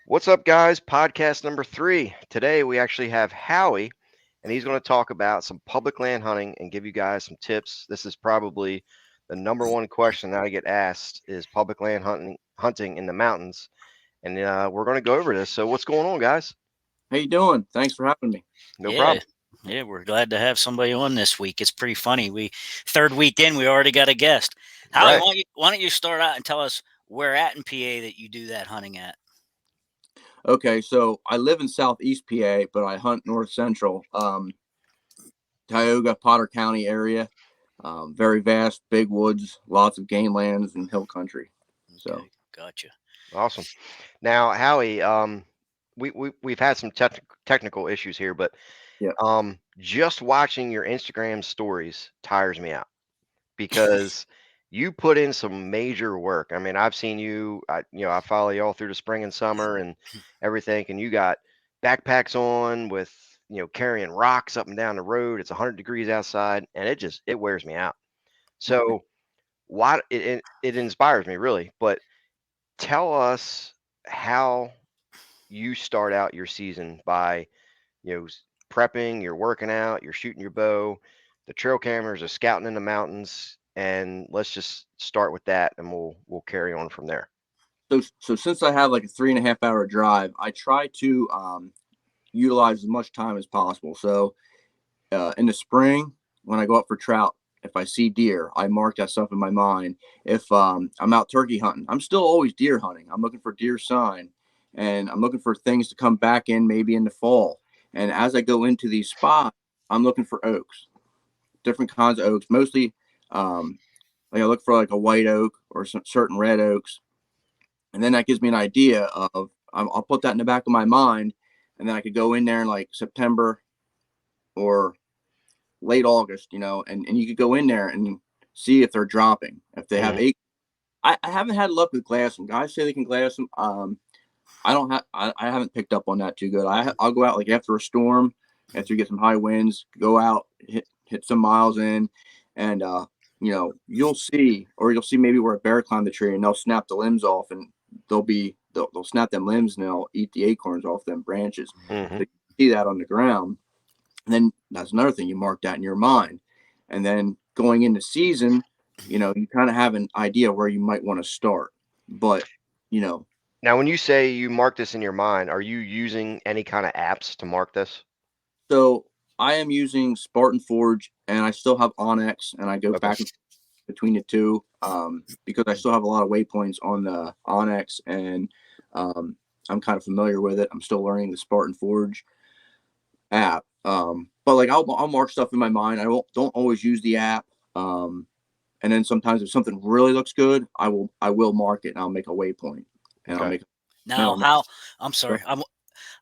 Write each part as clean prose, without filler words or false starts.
What's up, guys? Podcast number 3. Today we actually have Howie, and he's going to talk about some public land hunting and give you guys some tips. This is probably the number one question that I get asked is public land hunting in the mountains, and we're going to go over this. So, what's going on, guys? How you doing? Thanks for having me. No Yeah, problem. yeah, we're glad to have somebody on this week. It's pretty funny. We third weekend, we already got a guest. Howie, Right. why don't you start out and tell us where at in PA that you do that hunting at? Okay, so I live in Southeast PA, but I hunt North Central, Tioga, Potter County area. Very vast, big woods, lots of game lands and hill country. So, Okay, gotcha. Awesome. Now, Howie, we've had some technical issues here, but yeah. just watching your Instagram stories tires me out because you put in some major work. I mean, I've seen you, I follow you all through the spring and summer and everything, and you got backpacks on with, carrying rocks up and down the road. It's 100 degrees outside, and it wears me out. So, why it inspires me really, but tell us how you start out your season by, prepping, you're working out, you're shooting your bow, the trail cameras are scouting in the mountains, and let's just start with that, and we'll carry on from there. So since I have like a 3.5 hour drive, I try to utilize as much time as possible. So, in the spring, when I go out for trout, if I see deer, I mark that stuff in my mind. If I'm out turkey hunting, I'm still always deer hunting. I'm looking for deer sign, and I'm looking for things to come back in maybe in the fall. And as I go into these spots, I'm looking for oaks, different kinds of oaks. Mostly, like I look for like a white oak or some certain red oaks, and then that gives me an idea of I'll put that in the back of my mind, and then I could go in there in like September or late August, and you could go in there and see if they're dropping, if they have Hmm. eight. I haven't had luck with glass them. Guys say they can glass them. I don't have. I haven't picked up on that too good. I'll go out like after a storm, after you get some high winds, go out, hit some miles in, and you'll see, or you'll see maybe where a bear climbed the tree and they'll snap the limbs off, and they'll snap them limbs and they'll eat the acorns off them branches. Hmm. So you see that on the ground. And then that's another thing, you mark that in your mind. And then going into season, you kind of have an idea where you might want to start. But, you know, Now, when you say you mark this in your mind, are you using any kind of apps to mark this? so I am using Spartan Forge and I still have Onyx, and I go Okay. back and between the two, because I still have a lot of waypoints on the Onyx, and I'm kind of familiar with it. I'm still learning the Spartan Forge app. But like I'll mark stuff in my mind. Don't always use the app. And then sometimes if something really looks good, I will mark it and I'll make a waypoint, and I'll Okay. make then Now, I'll make how? I'm sorry.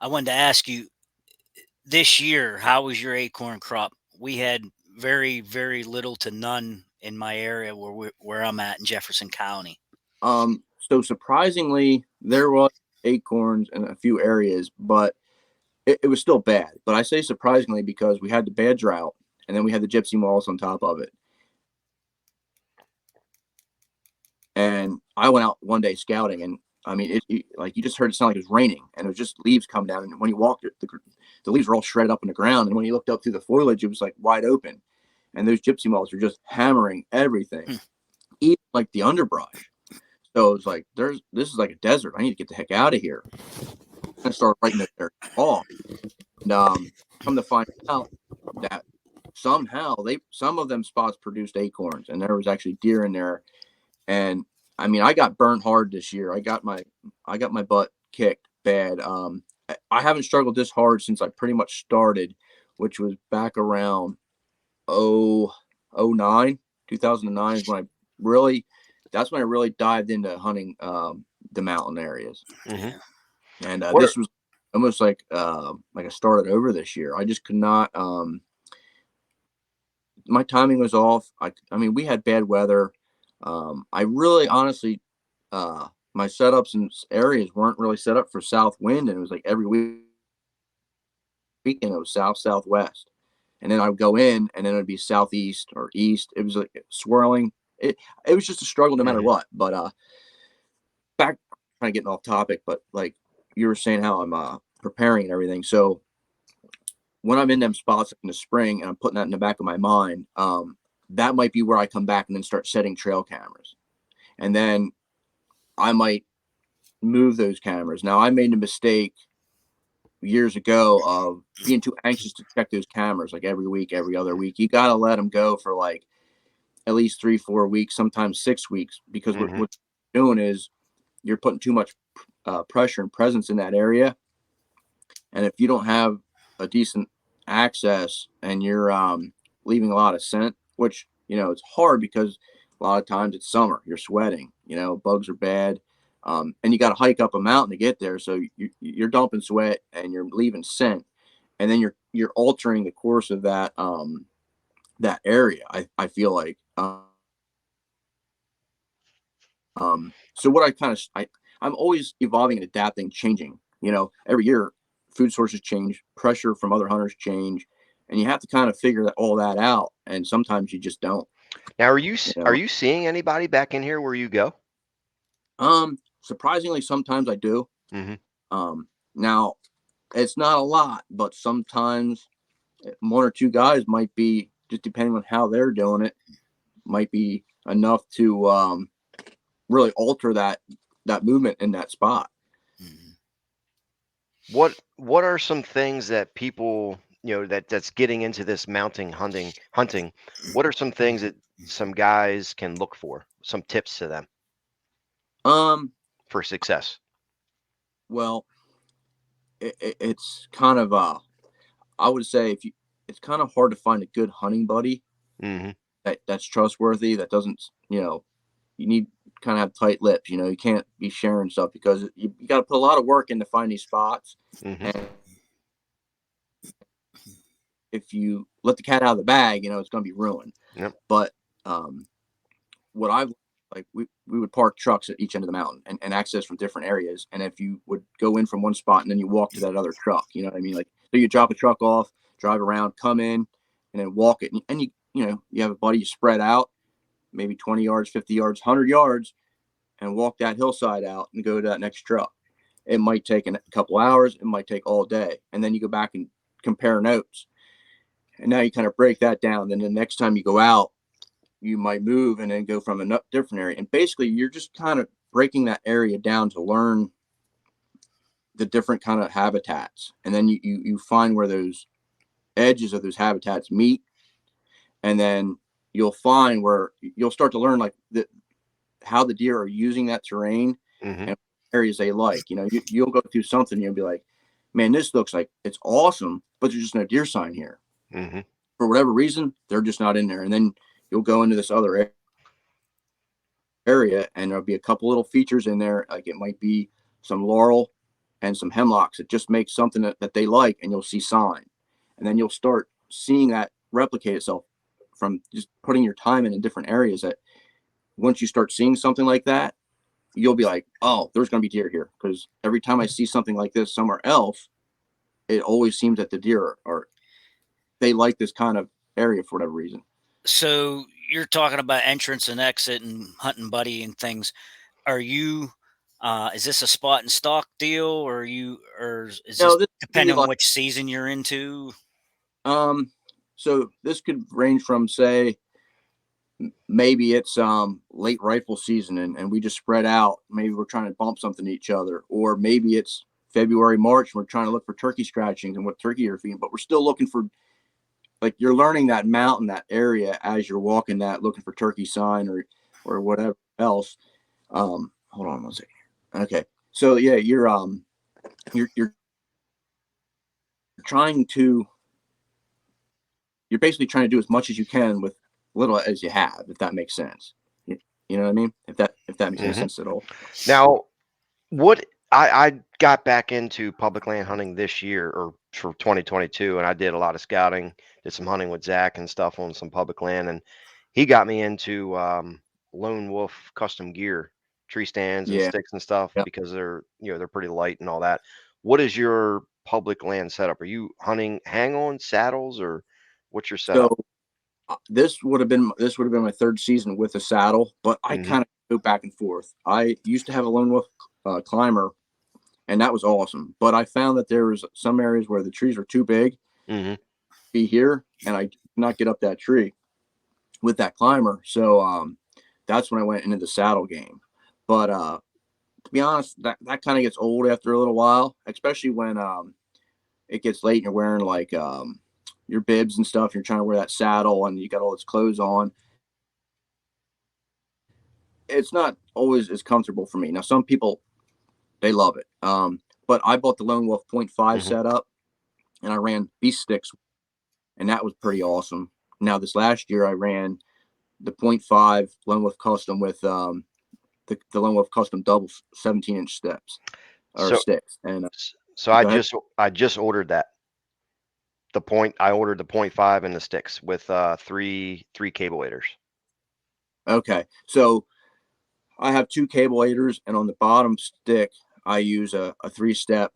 I wanted to ask you this year. How was your acorn crop? We had very little to none in my area where I'm at in Jefferson County. so surprisingly there was acorns in a few areas, but it was still bad. But I say surprisingly because we had the bad drought and then we had the gypsy moths on top of it. And I went out one day scouting, and I mean, like you just heard it sound like it was raining, and it was just leaves come down. And when you walked, the leaves were all shredded up in the ground. And when you looked up through the foliage, it was like wide open. And those gypsy moths were just hammering everything, Hmm. even like the underbrush. So it was like, this is like a desert. I need to get the heck out of here. And start writing it there off. And come to find out that somehow some of them spots produced acorns, and there was actually deer in there. And I mean, I got burnt hard this year. I got my butt kicked bad. I haven't struggled this hard since I pretty much started, which was back around oh oh nine, 2009 is when that's when I really dived into hunting the mountain areas. Hmm. Yeah. And What are, this was almost like I started over this year. I just could not. My timing was off. I mean, we had bad weather. I really, honestly, my setups and areas weren't really set up for south wind, and it was like every weekend it was south southwest, and then I would go in, and then it would be southeast or east. It was like swirling. It was just a struggle no matter Mhm. what. But back, kind of getting off topic, but like you were saying how I'm preparing and everything. So when I'm in them spots in the spring and I'm putting that in the back of my mind, that might be where I come back and then start setting trail cameras. And then I might move those cameras. Now, I made a mistake years ago of being too anxious to check those cameras like every week, every other week. You got to let them go for like at least 3-4 weeks, sometimes 6 weeks, because what Mm-hmm. you're doing is you're putting too much pressure and presence in that area. And if you don't have a decent access and you're leaving a lot of scent, which, it's hard because a lot of times it's summer, you're sweating, bugs are bad. And you got to hike up a mountain to get there. So you're dumping sweat and you're leaving scent. And then you're altering the course of that area. I feel like, so what I'm always evolving and adapting, changing, every year food sources change, pressure from other hunters change, and you have to kind of figure all that out. And sometimes you just don't, Now, you are know, you seeing anybody back in here where you go? surprisingly, sometimes I do. Mm-hmm. Now it's not a lot, but sometimes one or two guys might be, just depending on how they're doing it, might be enough to, really alter that movement in that spot. Mhm. What are some things that people, that's getting into this mounting hunting? What are some things that some guys can look for? Some tips to them Um, for success? well, it's kind of I would say it's kind of hard to find a good hunting buddy Mm-hmm. that's trustworthy, that doesn't, you need kind of have tight lips. You can't be sharing stuff because you got to put a lot of work in to find these spots. Mm-hmm. And if you let the cat out of the bag, it's going to be ruined. Yep. But what I've like, we would park trucks at each end of the mountain and access from different areas. And if you would go in from one spot and then you walk to that other truck, you know what I mean? Like, so you drop a truck off, drive around, come in, and then walk it. And you have a buddy, you spread out maybe 20 yards, 50 yards, 100 yards, and walk that hillside out and go to that next truck. It might take a couple hours, it might take all day. And then you go back and compare notes. And now you kind of break that down. Then the next time you go out, you might move and then go from a different area. And basically, you're just kind of breaking that area down to learn the different kind of habitats. And then you find where those edges of those habitats meet. And then you'll find where you'll start to learn like how the deer are using that terrain Mm-hmm. and areas they like. You'll go through something, you'll be like, man, this looks like it's awesome, but there's just no deer sign here. Mm-hmm. For whatever reason, they're just not in there. And then you'll go into this other area and there'll be a couple little features in there. Like it might be some laurel and some hemlocks. It just makes something that they like, and you'll see sign. And then you'll start seeing that replicate itself from just putting your time in different areas. That once you start seeing something like that, you'll be like, oh, there's going to be deer here. Because every time I see something like this somewhere else, it always seems that the deer they like this kind of area for whatever reason. So you're talking about entrance and exit and hunting buddy and things. Are you? Is this a spot and stock deal, or is this No, this would be depending on like, which season you're into? um, so this could range from, say, maybe it's late rifle season and we just spread out. Maybe we're trying to bump something to each other, or maybe it's February, March, and we're trying to look for turkey scratchings and what turkey you're feeding, but we're still looking for, like, you're learning that mountain, that area as you're walking that, looking for turkey sign or whatever else. Hold on one second. Okay. So yeah, you're trying to, you're basically trying to do as much as you can with little as you have, if that makes sense. You know what I mean? If that makes any Mm-hmm. sense at all. Now, what I got back into public land hunting this year or for 2022, and I did a lot of scouting, did some hunting with Zach and stuff on some public land, and he got me into lone wolf custom gear, tree stands and Yeah. sticks and stuff Yeah. because they're pretty light and all that. What is your public land setup? Are you hunting hang on saddles or what's your setup? So this would have been my third season with a saddle, but I Hmm. kind of go back and forth. I used to have a lone wolf climber, and that was awesome. But I found that there was some areas where the trees were too big Mm-hmm. to be here, and I did not get up that tree with that climber. So that's when I went into the saddle game. But to be honest, that kind of gets old after a little while, especially when it gets late and you're wearing like your bibs and stuff. You're trying to wear that saddle and you got all this clothes on. It's not always as comfortable for me. Now, some people, they love it. But I bought the Lone Wolf .5 Mm-hmm. setup and I ran beast sticks, and that was pretty awesome. Now, this last year, I ran the .5 Lone Wolf Custom with the Lone Wolf Custom double 17-inch steps or So sticks. And so go ahead. I just ordered that. I ordered the .5 and the sticks with three cable waders. Okay. So I have 2 cable aiders, and on the bottom stick, I use a 3-step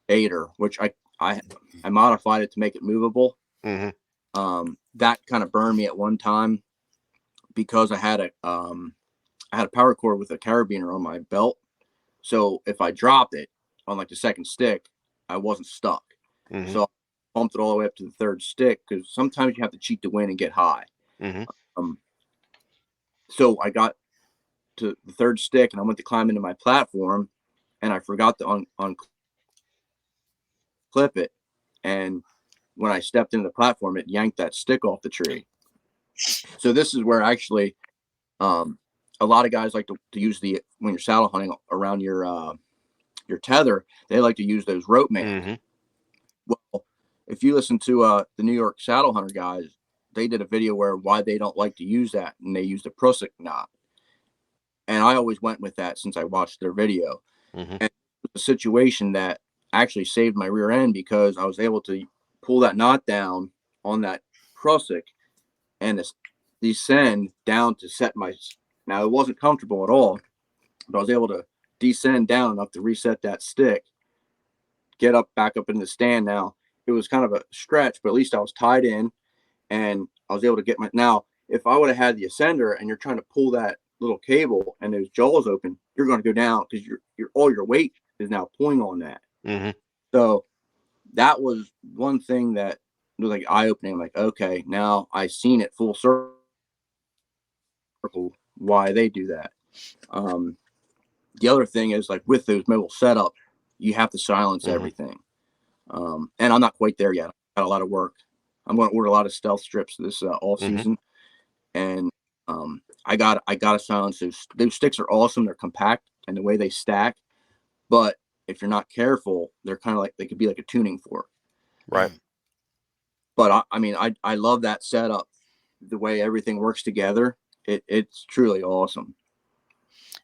aider, which I modified it to make it movable. Mm-hmm. That kind of burned me at one time because I had a power cord with a carabiner on my belt. So if I dropped it on like the second stick, I wasn't stuck. Mm-hmm. So I bumped it all the way up to the third stick because sometimes you have to cheat to win and get high. Mm-hmm. Um, so I got to the third stick and I went to climb into my platform, and I forgot to unclip it. And when I stepped into the platform, it yanked that stick off the tree. So this is where actually a lot of guys like to use when you're saddle hunting around your tether, they like to use those rope mans. Mm-hmm. Well, if you listen to the New York saddle hunter guys, they did a video why they don't like to use that, and they use the Prusik knot. And I always went with that since I watched their video. Mm-hmm. And it was a situation that actually saved my rear end because I was able to pull that knot down on that Prusik and descend down to set my. Now it wasn't comfortable at all, but I was able to descend down enough to reset that stick, get back up in the stand. Now it was kind of a stretch, but at least I was tied in and I was able to get my. Now, if I would have had the ascender and you're trying to pull that little cable and those jaws open, you're going to go down because all your weight is now pulling on that. Mm-hmm. So that was one thing that was like eye opening. Like, okay, now I seen it full circle why they do that. The other thing is like with those mobile setup, you have to silence Mm-hmm. everything. And I'm not quite there yet. I got a lot of work. I'm going to order a lot of stealth strips this off season, and I got to silence those sticks are awesome. They're compact and the way they stack, but if you're not careful, they're kind of like they could be like a tuning fork. Right. But I mean, I love that setup, the way everything works together. It's truly awesome.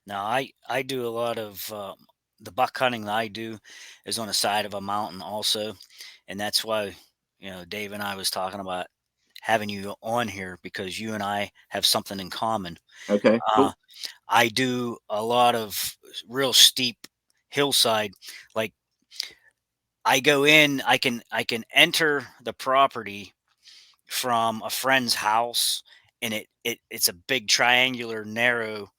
Now I do a lot of the buck hunting that I do is on the side of a mountain also, and that's why Dave and I was talking about having you on here because you and I have something in common. Okay, Uh, cool. I do a lot of real steep hillside. Like I go in, I can enter the property from a friend's house, and it's a big triangular narrow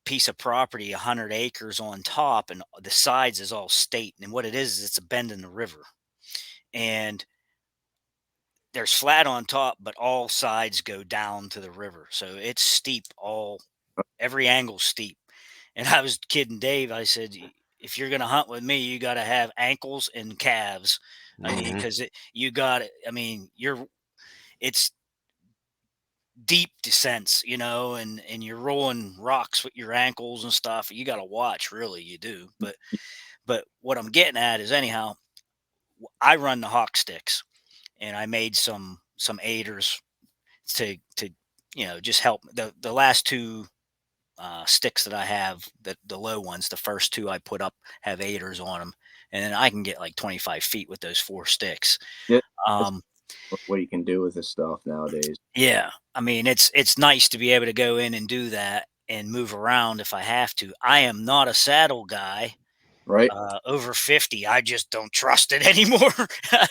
piece of property, 100 acres on top, and the sides is all state. And what it is it's a bend in the river, and there's flat on top, but all sides go down to the river, so it's steep. Every angle steep. And I was kidding Dave. I said, if you're gonna hunt with me, you got to have ankles and calves. I mean, Mm-hmm. because you got it. I mean, it's deep descents, and you're rolling rocks with your ankles and stuff. You got to watch, really, you do. But what I'm getting at is, anyhow, I run the hawk sticks, and I made some aiders to just help. The last two sticks that I have, the low ones, the first two I put up have aiders on them, and then I can get like 25 feet with those 4 sticks. Yeah, that's Um, what you can do with this stuff nowadays. yeah, I mean it's nice to be able to go in and do that and move around if I have to. I am not a saddle guy. Right? Over 50, I just don't trust it anymore.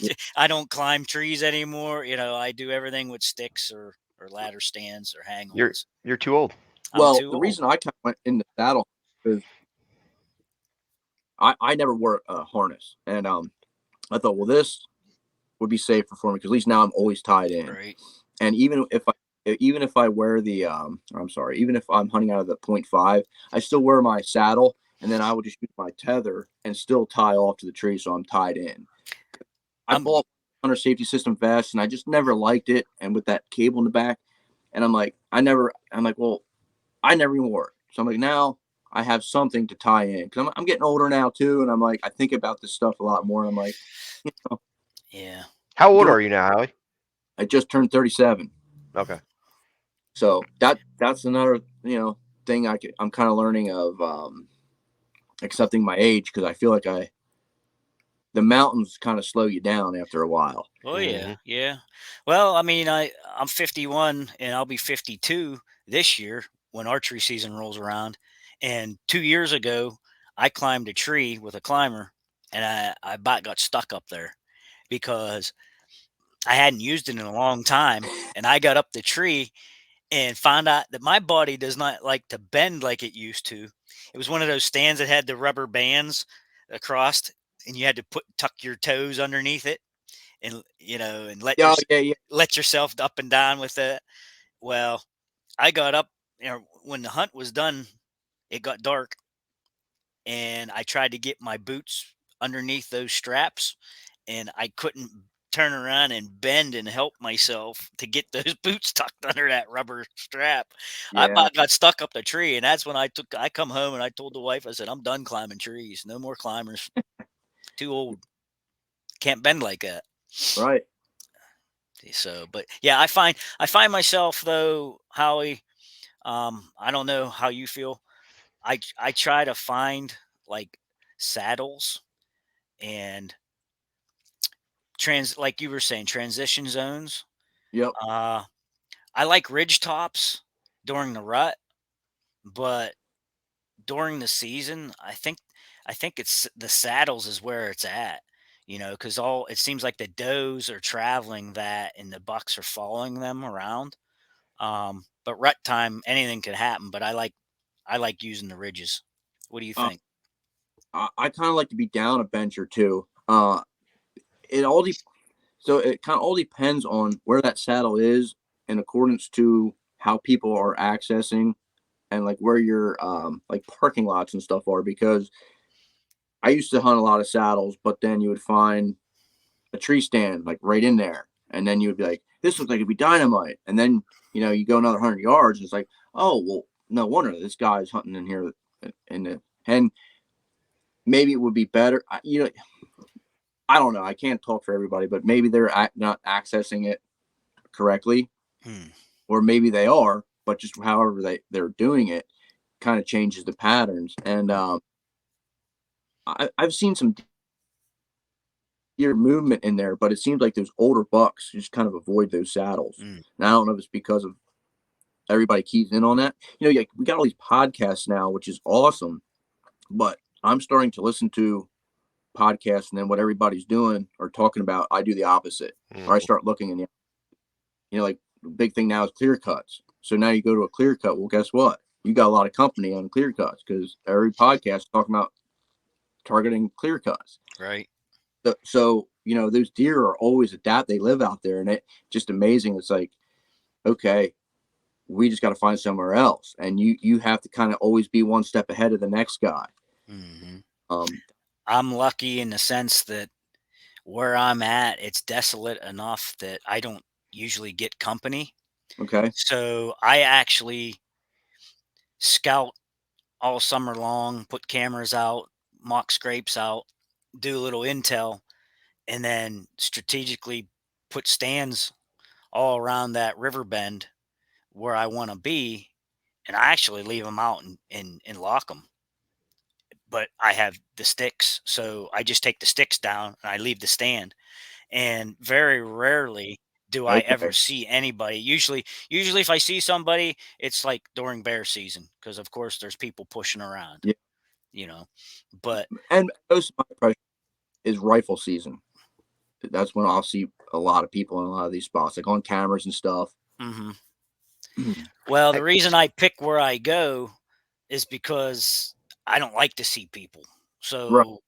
Yeah. I don't climb trees anymore. I do everything with sticks or ladder stands or You're hang-ons. you're too old. I'm Well, too the old. reason I kind of went in the saddle is I never wore a harness, and I thought, well, this would be safer for me because at least now I'm always tied in. Right. And even if I wear the I'm sorry, even if I'm hunting out of the .5, I still wear my saddle, and then I would just use my tether and still tie off to the tree, so I'm tied in. I I'm bought hunter safety system vest, and I just never liked it, and with that cable in the back, and I'm like, well, I never even wore it, so I'm like, now I have something to tie in because I'm getting older now too, and I'm like, I think about this stuff a lot more, and I'm like, you know, yeah. How old doing. are you now, Howie? I just turned 37. Okay. So that's another thing I'm kind of learning of accepting my age because I feel like the mountains kind of slow you down after a while. Oh yeah, Hmm. yeah. Well, I mean, I'm 51 and I'll be 52 this year when archery season rolls around. And 2 years ago, I climbed a tree with a climber, and I about got stuck up there because I hadn't used it in a long time. And I got up the tree and found out that my body does not like to bend like it used to. It was one of those stands that had the rubber bands across, and you had to tuck your toes underneath it, and and Yeah, yeah, yeah. let yourself up and down with it. Well, I got up, when the hunt was done, it got dark, and I tried to get my boots underneath those straps, and I couldn't turn around and bend and help myself to get those boots tucked under that rubber strap. I Yeah. about got stuck up the tree, and that's when I come home and I told the wife, I said, I'm done climbing trees. No more climbers. Too old. Can't bend like that. Right. So, but yeah, I find myself though, Howie. I don't know how you feel. I try to find like saddles and like you were saying, transition zones. Yep. Uh, I like ridge tops during the rut, but during the season, I think it's the saddles is where it's at. Because all it seems like the does are traveling that, and the bucks are following them around. But rut time, anything could happen. But I like using the ridges. What do you Uh, think? I kind of like to be down a bench or two. It all de- so it kind of all depends on where that saddle is in accordance to how people are accessing and like where your like parking lots and stuff are because I used to hunt a lot of saddles, but then you would find a tree stand like right in there, and then you would be like, "This looks like it'd be dynamite," and then you go another 100 yards, and it's like, "Oh well, no wonder this guy's hunting in here," and maybe it would be better. I don't know. I can't talk for everybody, but maybe they're not accessing it correctly, Hmm. or maybe they are, but just however they're doing it kind of changes the patterns. And I've seen some deer movement in there, but it seems like those older bucks just kind of avoid those saddles. Mm. And I don't know if it's because of everybody keys in on that. We got all these podcasts now, which is awesome, but I'm starting to listen to podcasts and then what everybody's doing or talking about, I do the opposite. Or I Hmm. start looking and like the big thing now is clear cuts. So now you go to a clear cut. Well, guess what? You got a lot of company on clear cuts because every podcast is talking about targeting clear cuts. Right. So those deer are always adapt. They live out there, and it just amazing. It's like, okay, we just got to find somewhere else, and you have to kind of always be one step ahead of the next guy. Hmm. Um, I'm lucky in the sense that where I'm at, it's desolate enough that I don't usually get company. okay, So I actually scout all summer long, put cameras out, mock scrapes out, do a little intel, and then strategically put stands all around that river bend where I want to be. And I actually leave them out and lock them. But I have the sticks. So I just take the sticks down and I leave the stand. And very rarely do I ever okay, see anybody. Usually if I see somebody, it's like during bear season because of course there's people pushing around, yeah. you know. But And most of my impression is rifle season. That's when I'll see a lot of people in a lot of these spots, like on cameras and stuff. mhm. Well, the Hey, reason I pick where I go is because I don't like to see people. Right. So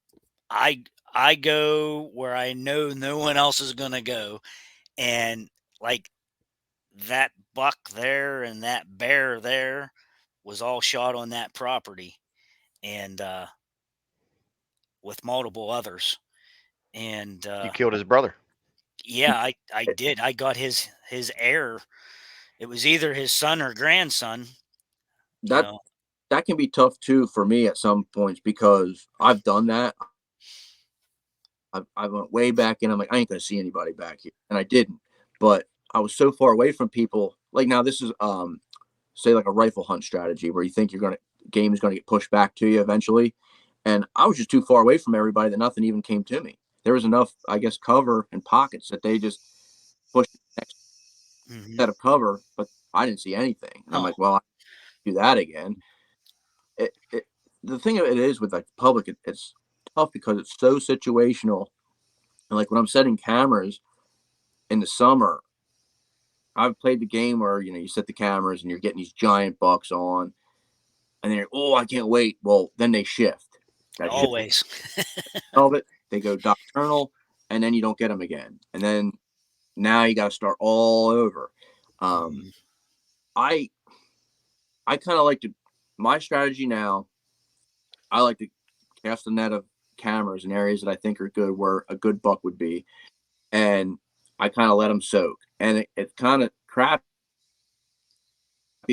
I go where I know no one else is gonna go, and like that buck there and that bear there was all shot on that property, and with multiple others. And You killed his brother. yeah, I did. I got his heir. It was either his son or grandson. You That know. that can be tough too for me at some points because I've done that. I went way back in. I'm like, I ain't gonna see anybody back here, and I didn't. But I was so far away from people. Like now, this is say like a rifle hunt strategy where you think game is gonna get pushed back to you eventually, and I was just too far away from everybody that nothing even came to me. There was enough, I guess, cover and pockets that they just pushed the next Hmm. set of cover, but I didn't see anything, and I'm Oh, like, well, I can do that again. It the thing of it is with like public, it's tough because it's so situational. And like when I'm setting cameras in the summer, I've played the game where you set the cameras and you're getting these giant bucks on, and then oh, I can't wait. Well, then they shift. That shift always. of it, they go nocturnal, and then you don't get them again, and then now you got to start all over. Um, Mhm. I I kind of like to my strategy now. I like to cast a net of cameras in areas that I think are good, where a good buck would be, and I kind of let them soak. And it's kind of crappy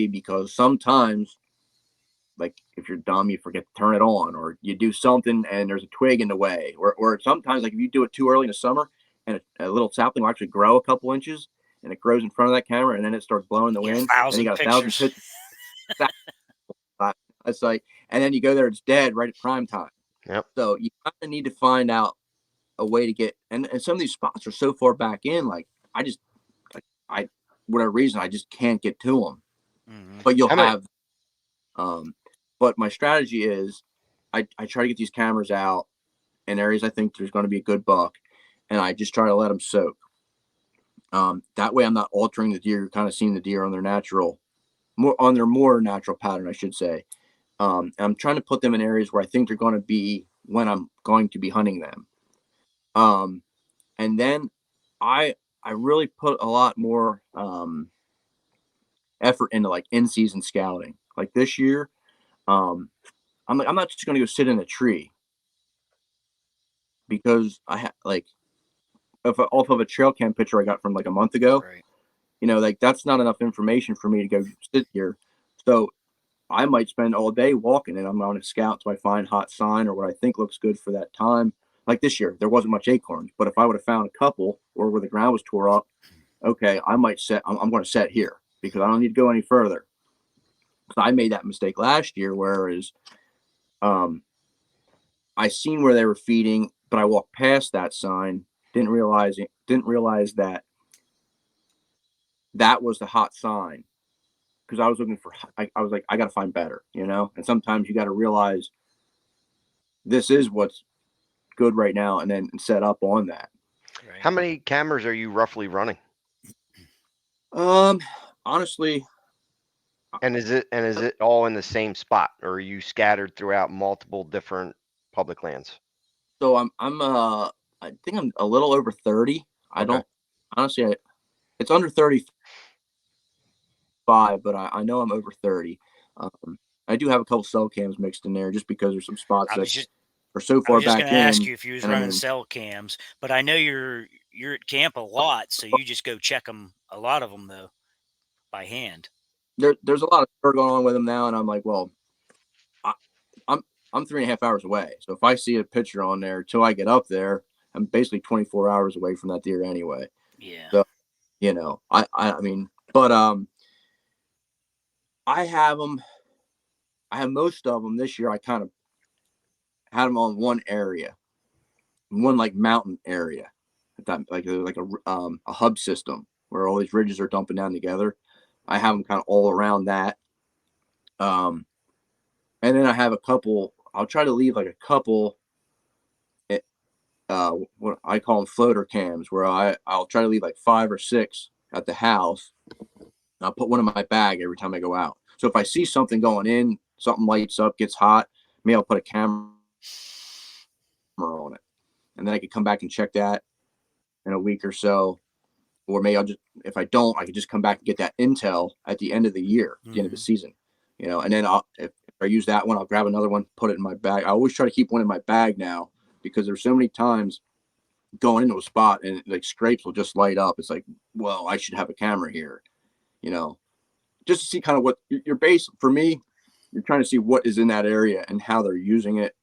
because sometimes, like if you're dumb, you forget to turn it on, or you do something and there's a twig in the way, or sometimes like if you do it too early in the summer and a little sapling will actually grow a couple inches and it grows in front of that camera and then it starts blowing the Get a wind and you thousand got 1,000 pictures. pictures. It's like, and then you go there, it's dead right at prime time. Yep. So you kind of need to find out a way to get, and some of these spots are so far back in, like I just, like, I, whatever reason, I just can't get to them. Hmm. But you'll How many? have, um, but my strategy is I try to get these cameras out in areas I think there's going to be a good buck, and I just try to let them soak. That way I'm not altering the deer. You're kind of seeing the deer on their more natural pattern, I should say. I'm trying to put them in areas where I think they're going to be when I'm going to be hunting them. Um, and then I I really put a lot more effort into like in season scouting. Like this year, um, I'm not just going to go sit in a tree because I like off of a trail cam picture I got from like a month ago. Right. Like that's not enough information for me to go sit here. So I might spend all day walking, and I'm on a scout till I find hot sign or what I think looks good for that time. Like this year, there wasn't much acorns, but if I would have found a couple or where the ground was tore up, okay, I might set. I'm going to set here because I don't need to go any further. So I made that mistake last year, whereas um, I seen where they were feeding, but I walked past that sign, didn't realize that that was the hot sign because I was looking for. I was like, I got to find better. And sometimes you got to realize this is what's good right now, and then set up on that. Right. How many cameras are you roughly running? Um, honestly, And is it all in the same spot, or are you scattered throughout multiple different public lands? so I think I'm a little over 30. I Okay. don't honestly, it's under 35, but I know I'm over 30. I do have a couple cell cams mixed in there just because there's some spots I that was just are so I far was just going back to ask in, you if you was and I running mean, cell cams, but I know you're at camp a lot, so you just go check them. A lot of them though by hand. there's a lot of stuff going on with them now, and I'm like, well, I, I'm I'm 3.5 hours away, so if I see a picture on there till I get up there, I'm basically 24 hours away from that deer anyway. Yeah. So I mean, but I have them. I have most of them this year. I kind of had them on one area, one like mountain area, that like a hub system where all these ridges are dumping down together. I have them kind of all around that. Um, and then I have a couple. I'll try to leave like a couple. eh, what I call them floater cams, where I'll try to leave like 5 or 6 at the house. And I'll put one in my bag every time I go out. So if I see something going in, something lights up, gets hot, maybe I'll put a camera camera on it, and then I could come back and check that in a week or so, or maybe I'll just, if I don't, I could just come back and get that intel at the end of the year, at the end of the season, and then if I use that one, I'll grab another one, put it in my bag. I always try to keep one in my bag now, because there's so many times going into a spot and like scrapes will just light up. It's like, well, I should have a camera here, just to see kind of what your base. For me, you're trying to see what is in that area and how they're using it,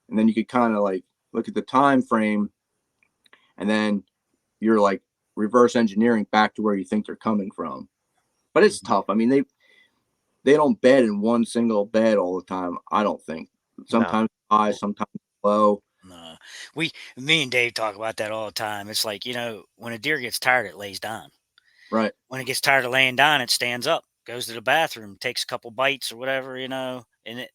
and then you could kind of like look at the time frame, and then you're like reverse engineering back to where you think they're coming from. But it's tough. I mean, they don't bed in one single bed all the time, I don't think. Sometimes high, sometimes low. No, me and Dave talk about that all the time. It's like, when a deer gets tired, it lays down. Right. When it gets tired of laying down, it stands up, goes to the bathroom, takes a couple bites or whatever, and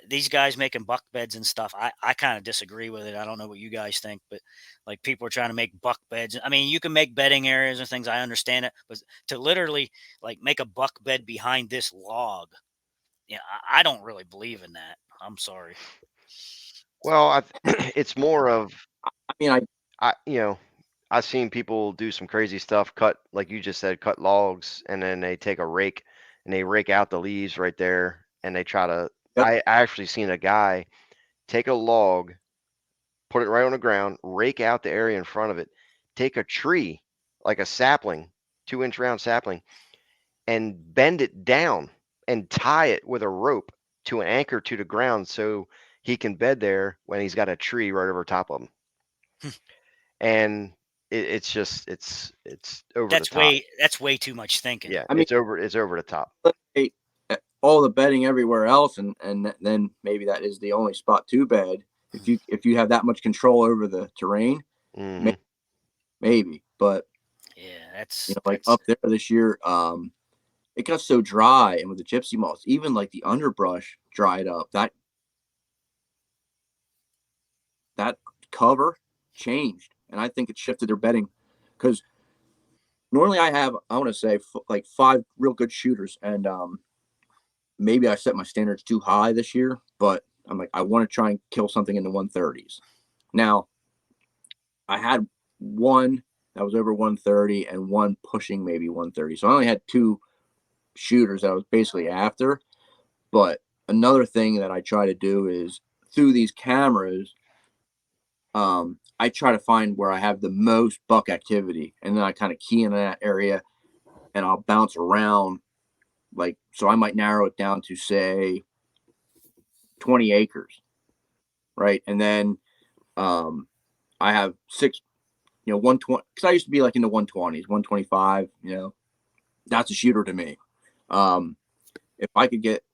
these guys making buck beds and stuff, I kind of disagree with it. I don't know what you guys think, but like people are trying to make buck beds. I mean, you can make bedding areas and things. I understand it, but to literally like make a buck bed behind this log, I don't really believe in that. I'm sorry. Well, it's more of, I mean, I've seen people do some crazy stuff, cut, like you just said, cut logs, and then they take a rake and they rake out the leaves right there, and they try to. I actually seen a guy take a log, put it right on the ground, rake out the area in front of it, take a tree, like a sapling, 2-inch round sapling, and bend it down and tie it with a rope to an anchor to the ground so he can bed there when he's got a tree right over top of him. And it's just it's over the top. That's way too much thinking. Yeah, I mean, it's over the top. All the bedding everywhere else, and then maybe that is the only spot to bed. If you have that much control over the terrain, Mhm. maybe. But Yeah, like that's up there this year, it got so dry, and with the gypsy moths, even like the underbrush dried up. That cover changed, and I think it shifted their bedding, because normally I want to say like 5 real good shooters, and maybe I set my standards too high this year, but I'm like, I want to try and kill something in the 130s. Now, I had one that was over 130 and one pushing maybe 130. So I only had 2 shooters that I was basically after. But another thing that I try to do is through these cameras, I try to find where I have the most buck activity, and then I kind of key in that area, and I'll bounce around. Like, so I might narrow it down to say 20 acres, right? And then I have 6, 120, because I used to be like in the 120s, 125, that's a shooter to me. If I could get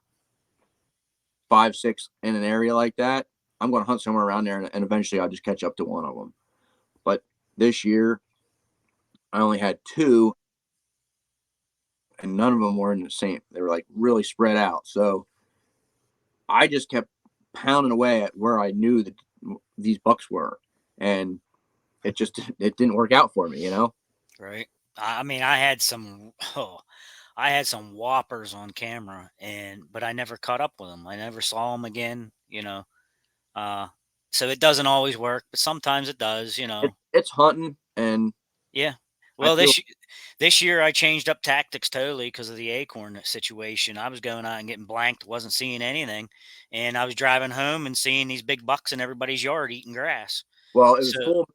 5, 6 in an area like that, I'm going to hunt somewhere around there, and eventually I'll just catch up to one of them. But this year, I only had 2, and none of them were in the same. They were like really spread out. So I just kept pounding away at where I knew that these bucks were, and it didn't work out for me, right. I mean, I had some I had some whoppers on camera, but I never caught up with them. I never saw them again. Uh, so it doesn't always work, but sometimes it does. It's hunting, and Yeah. I Well, feel this year I changed up tactics totally because of the acorn situation. I was going out and getting blanked, wasn't seeing anything, and I was driving home and seeing these big bucks in everybody's yard eating grass. well, it was So, full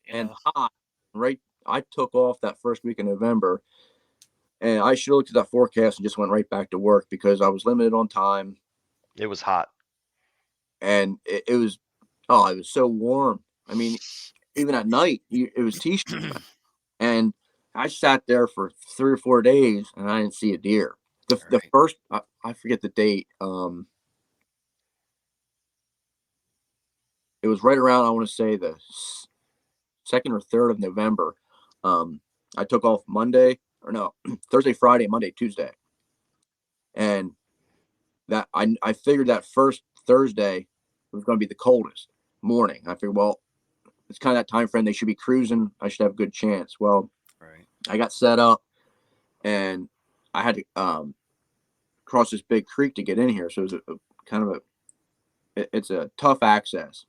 you and know, hot. Right, I took off that first week in November, and I should have looked at that forecast and just went right back to work, because I was limited on time, It was hot. and it was it was so warm. I mean, even at night, it was t-shirt, and I sat there for 3 or 4 days, and I didn't see a deer. The right. first, I forget the date. It was right around, I want to say, the 2nd or 3rd of November. I took off Monday, or no, Thursday, Friday, Monday, Tuesday, and that I figured that first Thursday was going to be the coldest morning. I figured, well, it's kind of that time frame they should be cruising. I should have a good chance. Well, Right. I got set up, and I had to cross this big creek to get in here. So it was kind of it's a tough access.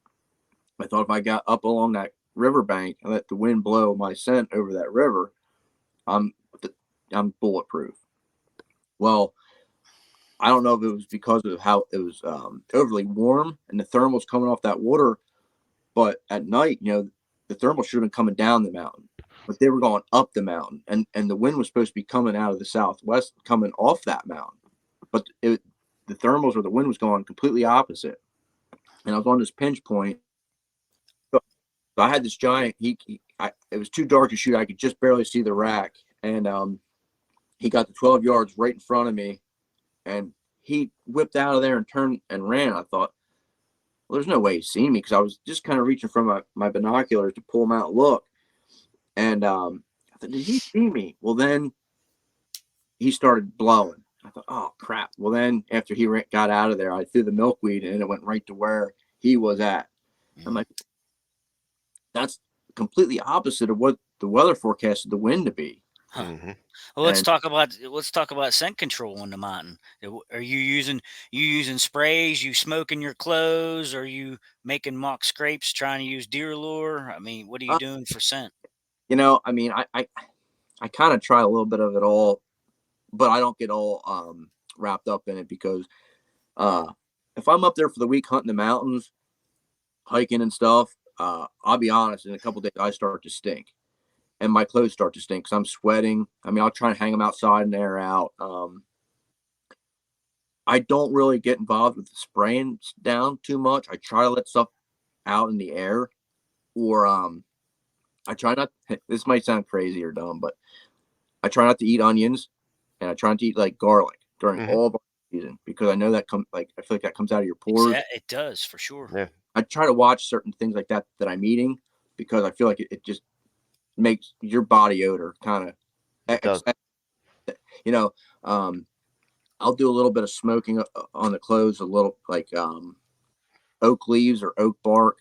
I thought if I got up along that riverbank and let the wind blow my scent over that river, I'm I'm bulletproof. Well, I don't know if it was because of how it was overly warm and the thermals coming off that water, but at night, the thermals should have been coming down the mountain, but they were going up the mountain, and the wind was supposed to be coming out of the southwest, coming off that mountain, but the thermals or the wind was going completely opposite, and I was on this pinch point. So I had this giant. It was too dark to shoot. I could just barely see the rack, and he got the 12 yards right in front of me, and he whipped out of there and turned and ran. I thought, well, there's no way he's seen me because I was just kind of reaching for my binoculars to pull him out and look. And I thought, did he see me? Well, then he started blowing. I thought, oh, crap. Well, then after he got out of there, I threw the milkweed and it went right to where he was at. I'm like, that's completely opposite of what the weather forecasted the wind to be. Huh. Mm-hmm. Well, let's talk about scent control on the mountain. Are you using sprays? You smoking your clothes? Are you making mock scrapes trying to use deer lure? I mean, what are you doing for scent? I mean, I kind of try a little bit of it all, but I don't get all wrapped up in it because if I'm up there for the week hunting the mountains, hiking and stuff, I'll be honest, in a couple days I start to stink and my clothes start to stink because I'm sweating. I mean, I'll try and hang them outside and air out. I don't really get involved with the spraying down too much. I try to let stuff out in the air, or I try not. This might sound crazy or dumb, but I try not to eat onions, and I try not to eat like garlic during Mm-hmm. all of our season because I know that I feel like that comes out of your pores. It does for sure. Yeah. I try to watch certain things like that I'm eating because I feel like it just makes your body odor kind of, It does. I'll do a little bit of smoking on the clothes, a little like oak leaves or oak bark,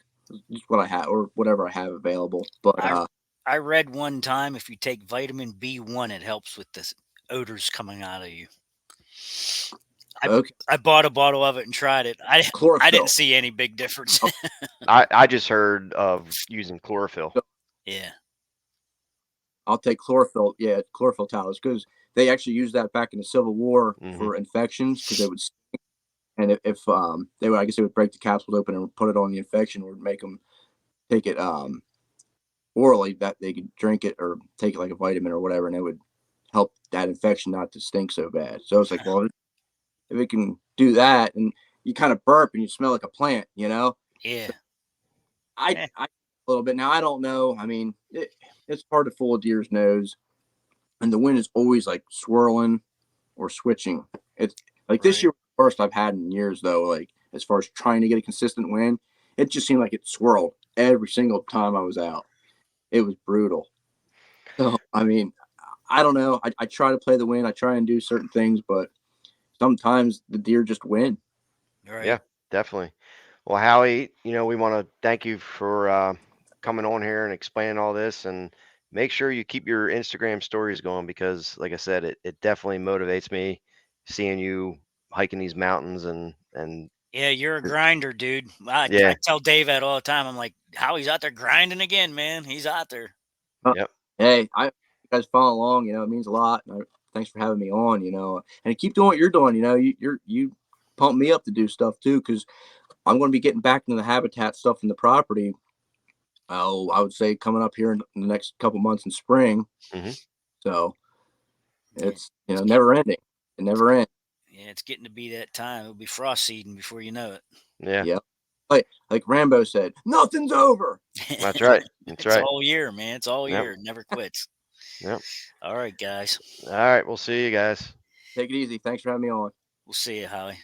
just what I have or whatever I have available. But I read one time if you take vitamin B1, it helps with the odors coming out of you. okay, I bought a bottle of it and tried it. I chlorophyll. didn't see any big difference. I just heard of using chlorophyll. Yeah. I'll take chlorophyll. Yeah, chlorophyll towels because they actually used that back in the Civil War for infections because they would, and if they would, I guess they would break the capsules open and put it on the infection or make them take it orally that they could drink it or take it like a vitamin or whatever, and it would help that infection not to stink so bad. So it's like, well, if it can do that, and you kind of burp and you smell like a plant, Yeah. So I a little bit now. I don't know. I mean, it's hard to fool a deer's nose, and the wind is always like swirling or switching. It's like this year, first I've had in years though. Like as far as trying to get a consistent wind, it just seemed like it swirled every single time I was out. It was brutal. So I mean, I don't know. I try to play the wind. I try and do certain things, but sometimes the deer just win. Right. Yeah, definitely. Well, Howie, we want to thank you for coming on here and explaining all this, and make sure you keep your Instagram stories going because, like I said, it definitely motivates me seeing you hiking these mountains and Yeah, you're a grinder, dude. I yeah, tell Dave that all the time. I'm like, Howie's out there grinding again, man. He's out there. yep, Hey, you guys follow along. It means a lot. Thanks for having me on. And keep doing what you're doing. You pump me up to do stuff too because I'm going to be getting back into the habitat stuff in the property. Oh, I would say coming up here in the next couple months in spring. hmm So it's never ending. It never ends. Yeah, it's getting to be that time. It'll be frost seeding before you know it. yeah, Yeah. Like Rambo said, nothing's over. that's right, that's It's right. all year, man. It's all Yep, year. It never quits. yep. All right, guys. All right, we'll see you guys. Take it easy. Thanks for having me on. We'll see you, Howie.